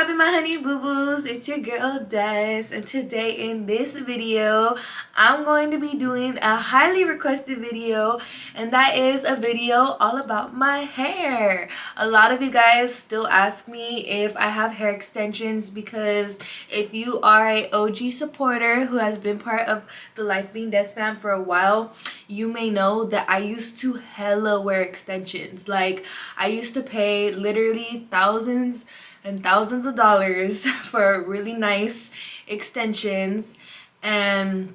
poppin', my honey boo boos? It's your girl Des, and today in this video I'm going to be doing a highly requested video, and that is a video all about my hair. A lot of you guys still ask me if I have hair extensions, because if you are a OG supporter who has been part of the Life Being Des fam for a while, you may know that I used to hella wear extensions. Like, I used to pay literally thousands and thousands of dollars for really nice extensions, and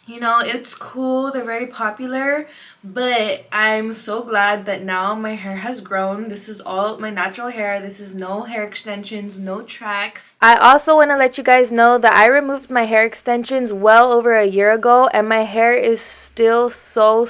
you know, it's cool, they're very popular, but I'm so glad that now my hair has grown. This is all my natural hair. This is no hair extensions, no tracks. I also want to let you guys know that I removed my hair extensions well over a year ago, and my hair is still so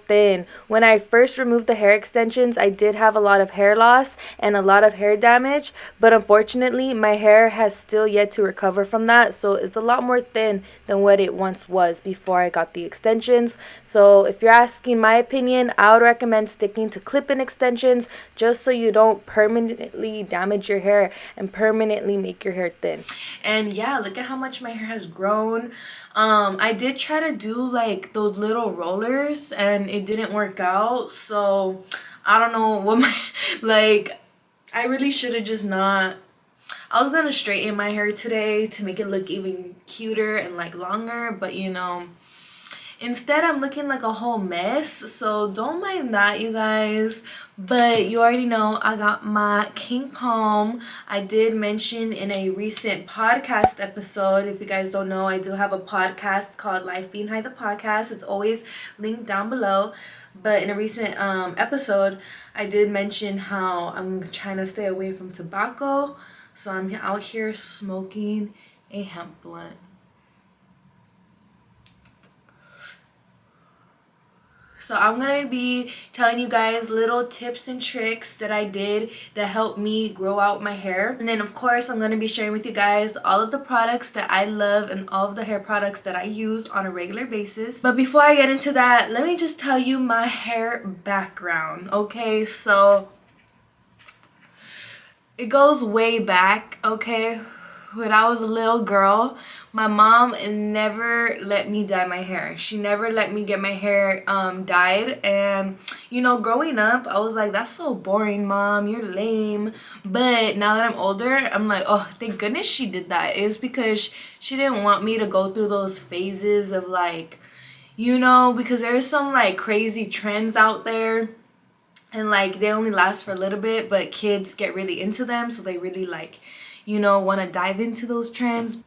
thin. When I first removed the hair extensions, I did have a lot of hair loss and a lot of hair damage, but unfortunately my hair has still yet to recover from that, so it's a lot more thin than what it once was before I got the extensions. So if you're asking my opinion, I would recommend sticking to clip-in extensions, just so you don't permanently damage your hair and permanently make your hair thin. And yeah, look at how much my hair has grown. I did try to do like those little rollers and it didn't work out, so I don't know what my like, I really should have just not. I was gonna straighten my hair today to make it look even cuter and like longer, but you know, instead I'm looking like a whole mess, so don't mind that, you guys. But you already know I got my king comb. I did mention in a recent podcast episode, if you guys don't know, I do have a podcast called Life Being High the Podcast. It's always linked down below. But in a recent episode, I did mention how I'm trying to stay away from tobacco, so I'm out here smoking a hemp blunt. So I'm going to be telling you guys little tips and tricks that I did that helped me grow out my hair. And then of course I'm going to be sharing with you guys all of the products that I love and all of the hair products that I use on a regular basis. But before I get into that, let me just tell you my hair background. Okay, so it goes way back, okay? When I was a little girl, my mom never let me dye my hair. She never let me get my hair dyed, and you know, growing up I was like, that's so boring, Mom, you're lame. But now that I'm older, I'm like, oh, thank goodness she did that. It's because she didn't want me to go through those phases of like, you know, because there's some like crazy trends out there, and like they only last for a little bit, but kids get really into them, so they really like, you know, want to dive into those trends.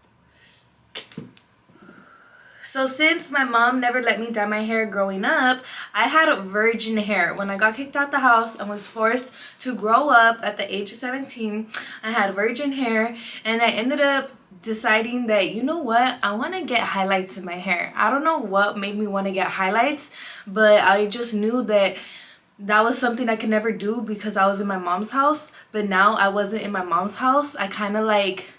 So since my mom never let me dye my hair growing up, I had virgin hair. When I got kicked out the house and was forced to grow up at the age of 17, I had virgin hair, and I ended up deciding that, you know what, I want to get highlights in my hair. I don't know what made me want to get highlights, but I just knew that that was something I could never do because I was in my mom's house. But now I wasn't in my mom's house. I kind of like,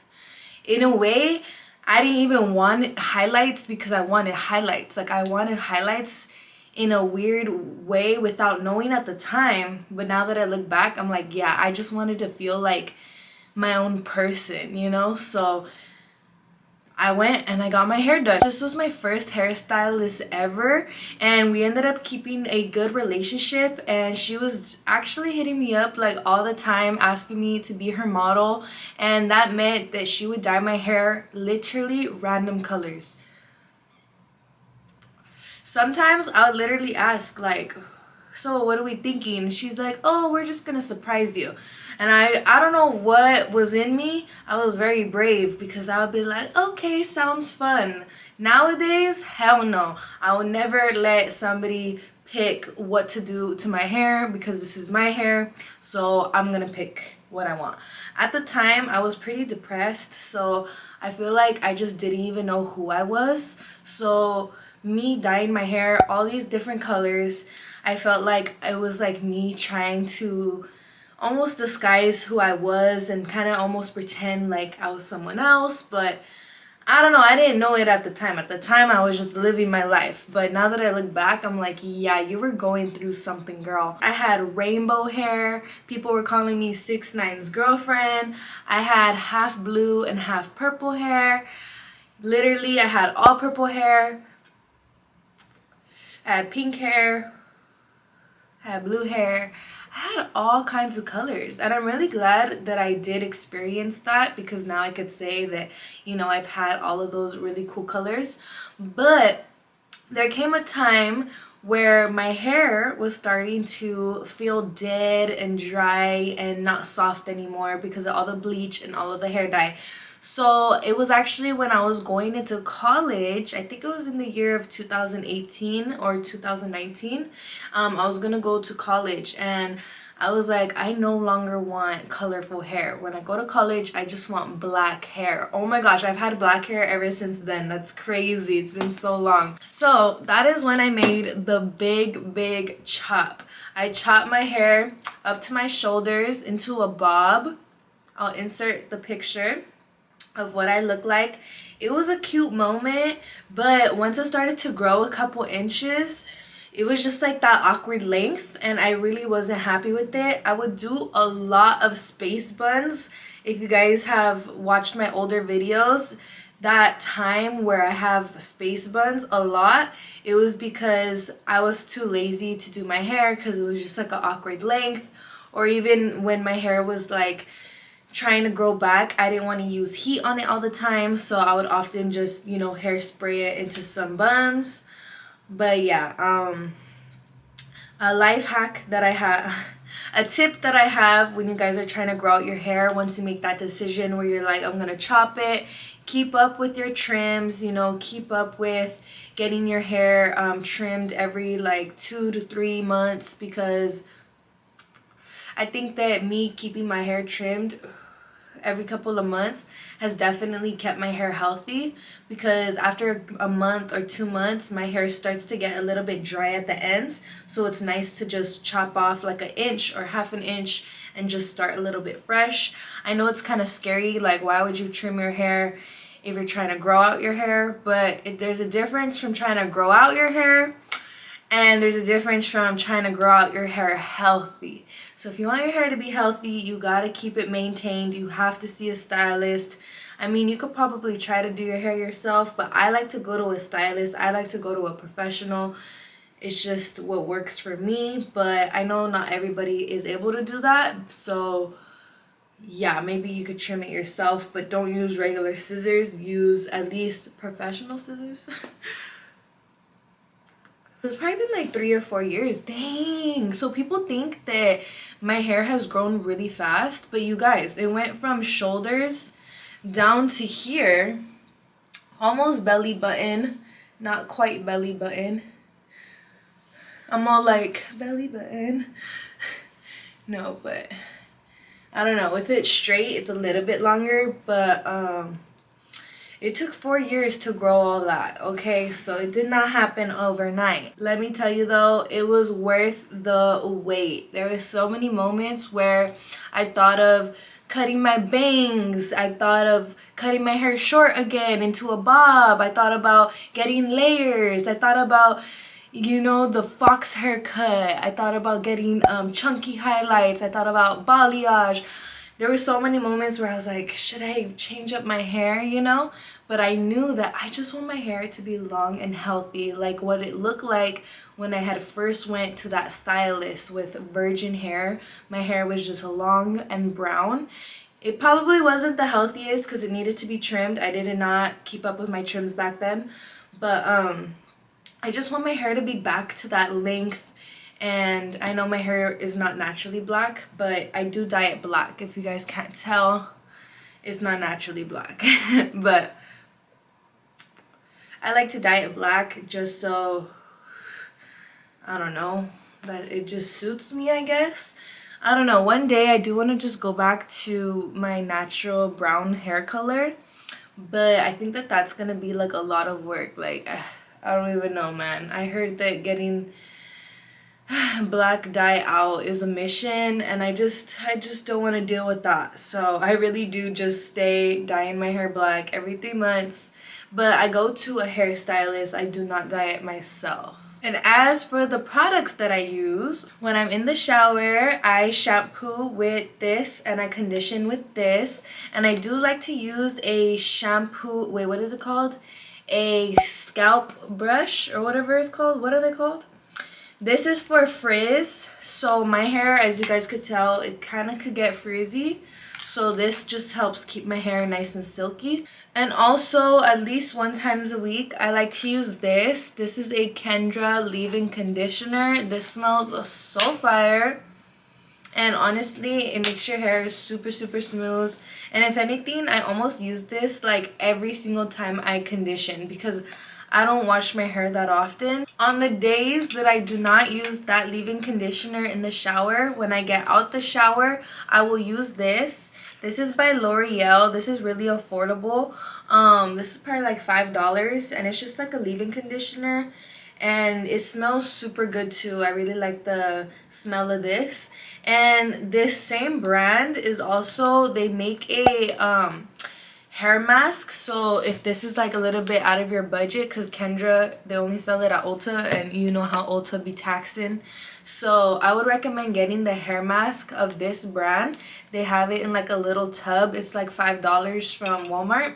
in a way, I didn't even want highlights because I wanted highlights. Like, I wanted highlights in a weird way without knowing at the time. But now that I look back, I'm like, yeah, I just wanted to feel like my own person, you know? So I went and I got my hair done. This was my first hairstylist ever, and we ended up keeping a good relationship, and she was actually hitting me up like all the time, asking me to be her model, and that meant that she would dye my hair literally random colors. Sometimes I would literally ask like, so what are we thinking? She's like, oh, we're just gonna surprise you. And I don't know what was in me. I was very brave because I would be like, okay, sounds fun. Nowadays, hell no. I would never let somebody pick what to do to my hair because this is my hair, so I'm gonna pick what I want. At the time, I was pretty depressed, so I feel like I just didn't even know who I was. So me dyeing my hair all these different colors, I felt like it was like me trying to almost disguise who I was and kind of almost pretend like I was someone else. But I don't know, I didn't know it at the time. At the time, I was just living my life. But now that I look back, I'm like, yeah, you were going through something, girl. I had rainbow hair. People were calling me 6ix9ine's girlfriend. I had half blue and half purple hair. Literally, I had all purple hair. I had pink hair. I had blue hair. I had all kinds of colors, and I'm really glad that I did experience that, because now I could say that, you know, I've had all of those really cool colors. But there came a time where my hair was starting to feel dead and dry and not soft anymore because of all the bleach and all of the hair dye. So it was actually when I was going into college, I think it was in the year of 2018 or 2019. I was gonna go to college, and I was like, I no longer want colorful hair. When I go to college, I just want black hair. Oh my gosh, I've had black hair ever since then. That's crazy. It's been so long. So that is when I made the big chop. I chopped my hair up to my shoulders into a bob. I'll insert the picture of what I look like. It was a cute moment, but once it started to grow a couple inches, it was just like that awkward length, and I really wasn't happy with it. I would do a lot of space buns. If you guys have watched my older videos, that time where I have space buns a lot, it was because I was too lazy to do my hair because it was just like an awkward length. Or even when my hair was like trying to grow back, I didn't want to use heat on it all the time, so I would often just, you know, hairspray it into some buns. But yeah, a life hack that I have, a tip that I have when you guys are trying to grow out your hair, once you make that decision where you're like, I'm gonna chop it, keep up with your trims, you know, keep up with getting your hair trimmed every like 2 to 3 months, because I think that me keeping my hair trimmed every couple of months has definitely kept my hair healthy, because after a month or 2 months my hair starts to get a little bit dry at the ends, so it's nice to just chop off like 1 inch or half an inch and just start a little bit fresh. I know it's kind of scary, like why would you trim your hair if you're trying to grow out your hair, but there's a difference from trying to grow out your hair and there's a difference from trying to grow out your hair healthy. So if you want your hair to be healthy, you gotta keep it maintained. You have to see a stylist. I mean, you could probably try to do your hair yourself, but I like to go to a stylist. I like to go to a professional. It's just what works for me, but I know not everybody is able to do that. So yeah, maybe you could trim it yourself, but don't use regular scissors. Use at least professional scissors. It's probably been like 3 or 4 years. Dang. So people think that my hair has grown really fast, but you guys, it went from shoulders down to here, almost belly button, not quite belly button. I'm all like belly button. No, but I don't know. With it straight, it's a little bit longer, but it took 4 years to grow all that, okay? So it did not happen overnight. Let me tell you though, it was worth the wait. There were so many moments where I thought of cutting my bangs. I thought of cutting my hair short again into a bob. I thought about getting layers. I thought about, you know, the fox haircut. I thought about getting chunky highlights. I thought about balayage. There were so many moments where I was like, should I change up my hair, you know? But I knew that I just want my hair to be long and healthy, like what it looked like when I had first went to that stylist with virgin hair. My hair was just long and brown. It probably wasn't the healthiest because it needed to be trimmed. I did not keep up with my trims back then. But I just want my hair to be back to that length. And I know my hair is not naturally black, but I do dye it black. If you guys can't tell, it's not naturally black. But I like to dye it black just so, I don't know, that it just suits me, I guess. I don't know. One day I do want to just go back to my natural brown hair color, but I think that that's going to be like a lot of work. Like, I don't even know, man. I heard that getting black dye out is a mission, and I just don't want to deal with that. So I really do just stay dyeing my hair black every 3 months, but I go to a hairstylist. I do not dye it myself. And as for the products that I use, when I'm in the shower, I shampoo with this and I condition with this. And I do like to use a shampoo, wait, what is it called? A scalp brush or whatever it's called. What are they called? This is for frizz. So my hair, as you guys could tell, it kind of could get frizzy. So this just helps keep my hair nice and silky. And also, at least 1 time a week, I like to use this. This is a Kendra leave-in conditioner. This smells so fire. And honestly, it makes your hair super smooth. And if anything, I almost use this like every single time I condition because I don't wash my hair that often. On the days that I do not use that leave-in conditioner in the shower, when I get out the shower, I will use this. This is by L'Oreal. This is really affordable. This is probably like $5, and it's just like a leave-in conditioner. And it smells super good too. I really like the smell of this. And this same brand is also, they make a hair mask. So if this is like a little bit out of your budget, because Kendra, they only sell it at Ulta, and you know how Ulta be taxing. So I would recommend getting the hair mask of this brand. They have it in like a little tub. It's like $5 from Walmart,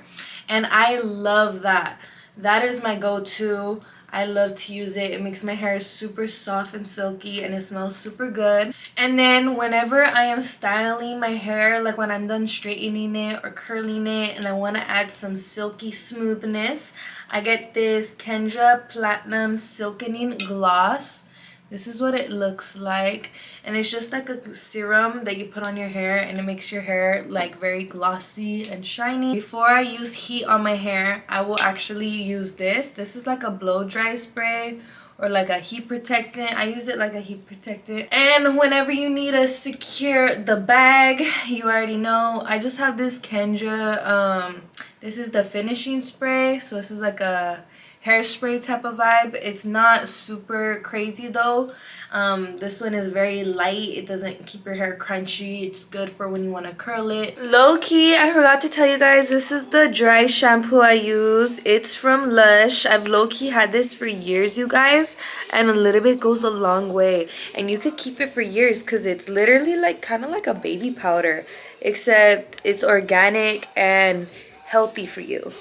and I love that. That is my go-to. I love to use it. It makes my hair super soft and silky, and it smells super good. And then whenever I am styling my hair, like when I'm done straightening it or curling it and I want to add some silky smoothness, I get this Kendra Platinum Silkening Gloss. This is what it looks like, and it's just like a serum that you put on your hair, and it makes your hair like very glossy and shiny. Before I use heat on my hair, I will actually use this. This is like a blow dry spray or like a heat protectant. I use it like a heat protectant. And whenever you need to secure the bag, you already know, I just have this Kendra, this is the finishing spray. So this is like a hairspray type of vibe. It's not super crazy though. This one is very light. It doesn't keep your hair crunchy. It's good for when you want to curl it. Low key, I forgot to tell you guys, this is the dry shampoo I use. It's from Lush. I've low key had this for years, you guys, and a little bit goes a long way, and you could keep it for years because it's literally like kind of like a baby powder, except it's organic and healthy for you.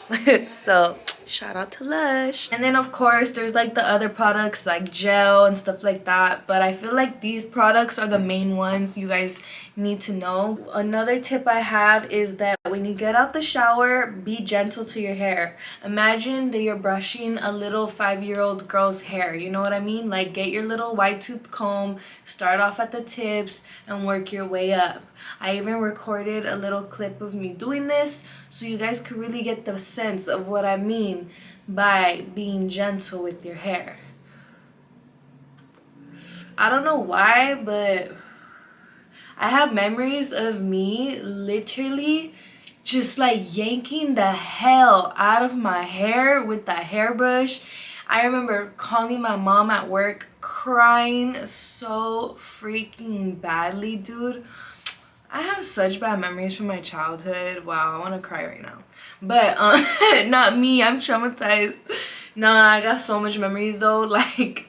So shout out to Lush. And then of course there's like the other products like gel and stuff like that, but I feel like these products are the main ones you guys need to know. Another tip I have is that when you get out the shower, be gentle to your hair. Imagine that you're brushing a little 5-year-old girl's hair, you know what I mean? Like, get your little wide tooth comb, start off at the tips and work your way up. I even recorded a little clip of me doing this so you guys could really get the sense of what I mean by being gentle with your hair. I don't know why, but I have memories of me literally just like yanking the hell out of my hair with that hairbrush. I remember calling my mom at work, crying so freaking badly, dude. I have such bad memories from my childhood. Wow, I want to cry right now. But not me, I'm traumatized. Nah, I got so much memories though, like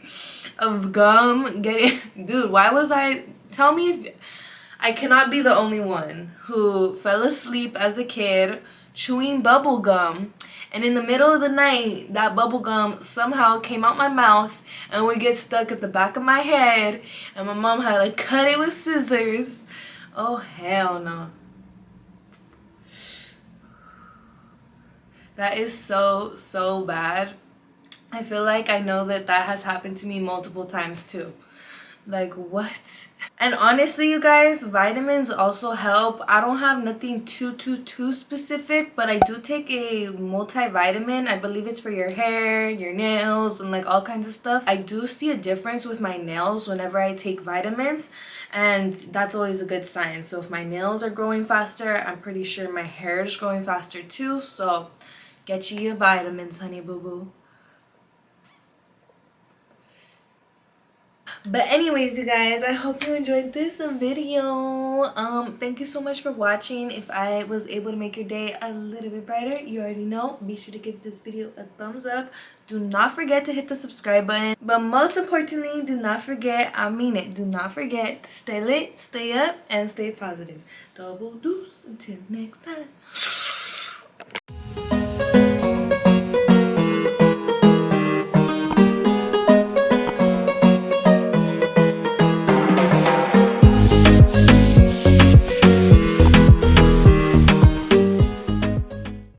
of gum getting, dude, why was I, tell me if, I cannot be the only one who fell asleep as a kid chewing bubble gum, and in the middle of the night that bubble gum somehow came out my mouth and would get stuck at the back of my head, and my mom had to cut it with scissors. Oh hell no. That is so bad. I feel like I know that that has happened to me multiple times too. Like, what? And honestly, you guys, vitamins also help. I don't have nothing too specific, but I do take a multivitamin. I believe it's for your hair, your nails, and like all kinds of stuff. I do see a difference with my nails whenever I take vitamins, and that's always a good sign. So if my nails are growing faster, I'm pretty sure my hair is growing faster too. So get you your vitamins, honey boo boo. But anyways, you guys, I hope you enjoyed this video. Thank you so much for watching. If I was able to make your day a little bit brighter, you already know, be sure to give this video a thumbs up. Do not forget to hit the subscribe button, but most importantly, do not forget, I mean it, do not forget to stay lit, stay up, and stay positive. Double deuce. Until next time.